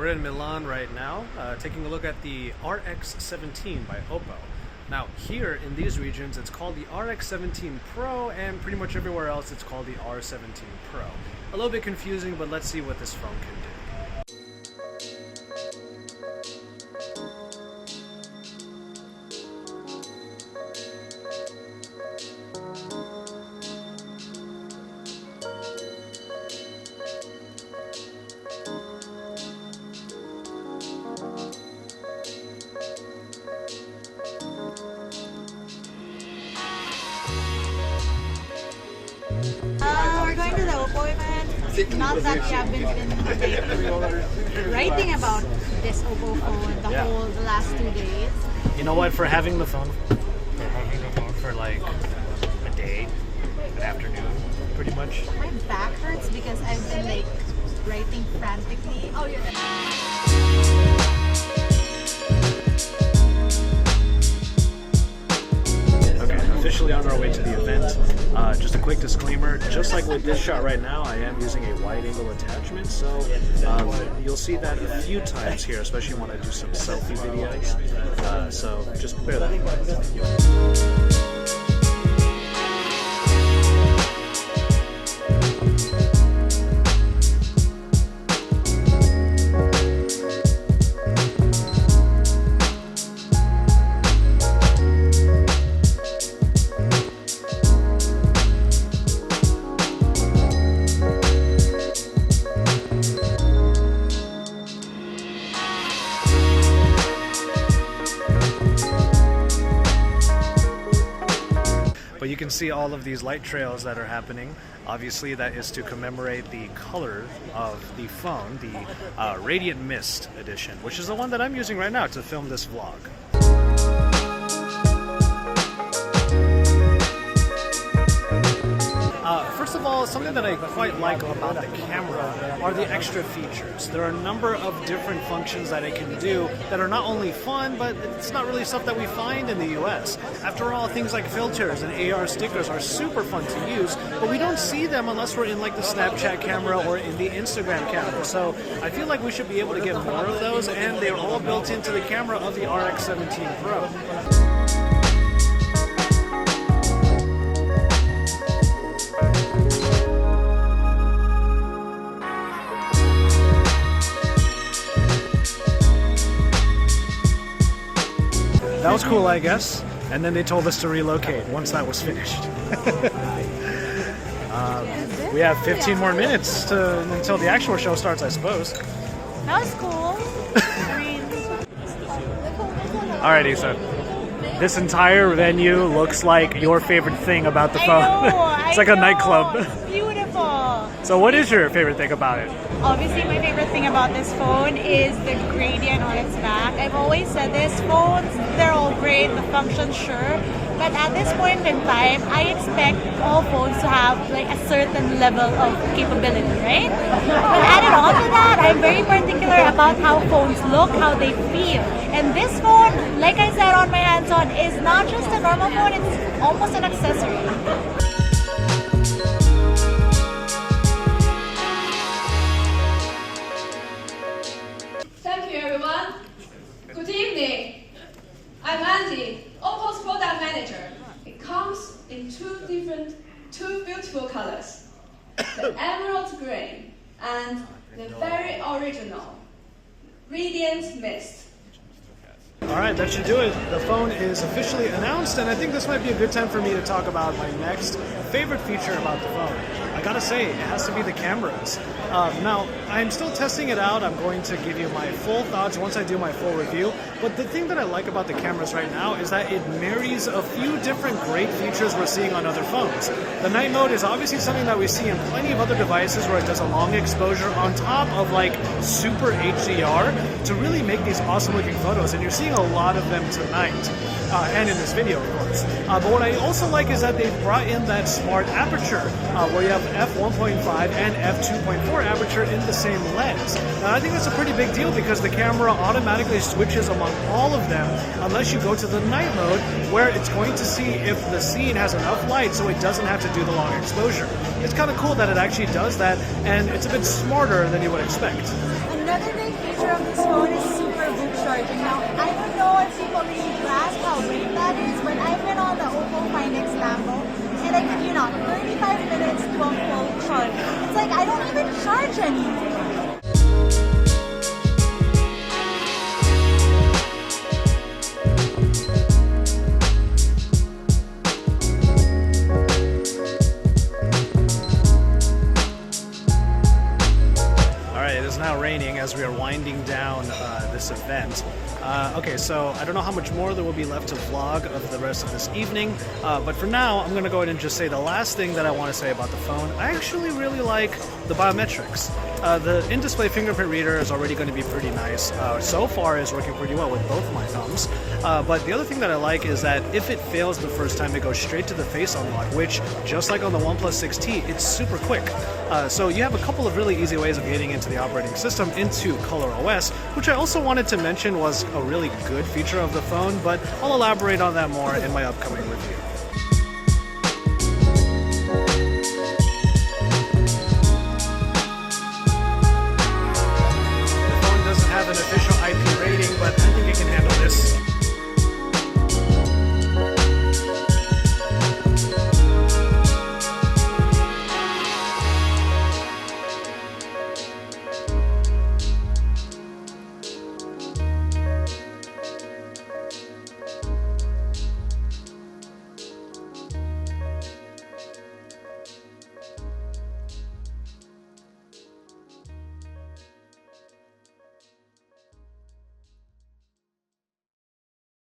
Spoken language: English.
we're in Milan right now, taking a look at the RX17 by OPPO. Now here in these regions it's called the RX17 Pro, and pretty much everywhere else it's called the R17 Pro. A little bit confusing, but let's see what this phone can do. We're going to the OPPO event. Not that we have been writing about this OPPO phone the last 2 days. You know what? For having the phone for like a day, an afternoon, pretty much. My back hurts because I've been like writing frantically. Oh, you're Officially on our way to the event. Just a quick disclaimer, just like with this shot right now, I am using a wide angle attachment, so you'll see that a few times here, especially when I do some selfie videos, so just bear that in mind. But you can see all of these light trails that are happening. Obviously that is to commemorate the color of the phone, the Radiant Mist edition, which is the one that I'm using right now to film this vlog. First of all, something that I quite like about the camera are the extra features. There are a number of different functions that it can do that are not only fun, but it's not really stuff that we find in the US. After all, things like filters and AR stickers are super fun to use, but we don't see them unless we're in like the Snapchat camera or in the Instagram camera. So I feel like we should be able to get more of those, and they're all built into the camera of the RX17 Pro. That was cool, I guess. And then they told us to relocate once that was finished. We have 15 more minutes until the actual show starts, I suppose. That was cool. Alright, Issa. This entire venue looks like your favorite thing about the phone. It's like a nightclub. It's beautiful. So what is your favorite thing about it? Obviously, my favorite thing about this phone is the gradient on its back. I've always said this, phones, they're all great, the function's sure, but at this point in time, I expect all phones to have like a certain level of capability, right? But added on to that, I'm very particular about how phones look, how they feel. And this phone, like I said on my hands-on, is not just a normal phone, it's almost an accessory. Thank you, everyone. Good evening. I'm Andy, OPPO's product manager. It comes in two beautiful colors, the emerald green and the very original Radiant Mist. Alright, that should do it. The phone is officially announced, and I think this might be a good time for me to talk about my next favorite feature about the phone. I gotta say, it has to be the cameras. Now, I'm still testing it out. I'm going to give you my full thoughts once I do my full review. But the thing that I like about the cameras right now is that it marries a few different great features we're seeing on other phones. The night mode is obviously something that we see in plenty of other devices where it does a long exposure on top of like super HDR to really make these awesome looking photos. And you're seeing a lot of them tonight. And in this video, of course. But what I also like is that they've brought in that smart aperture, where you have f1.5 and f2.4 aperture in the same lens. Now, I think that's a pretty big deal because the camera automatically switches among all of them unless you go to the night mode, where it's going to see if the scene has enough light so it doesn't have to do the long exposure. It's kind of cool that it actually does that, and it's a bit smarter than you would expect. Another thing is feature of this phone is super book charging. Now, I don't know if people really grasp how great that is, but I've been on the OPPO Find X Lambo, and I kid you not, 35 minutes to a full charge. It's like I don't even charge anymore. Now raining as we are winding down this event. Okay, so I don't know how much more there will be left to vlog of the rest of this evening, but for now I'm going to go ahead and just say the last thing that I want to say about the phone. I actually really like the biometrics. The in-display fingerprint reader is already going to be pretty nice. So far it's working pretty well with both my thumbs. But the other thing that I like is that if it fails the first time, it goes straight to the face unlock, which, just like on the OnePlus 6T, it's super quick. So you have a couple of really easy ways of getting into the operating system, into Color OS, which I also wanted to mention was a really good feature of the phone, but I'll elaborate on that more in my upcoming review.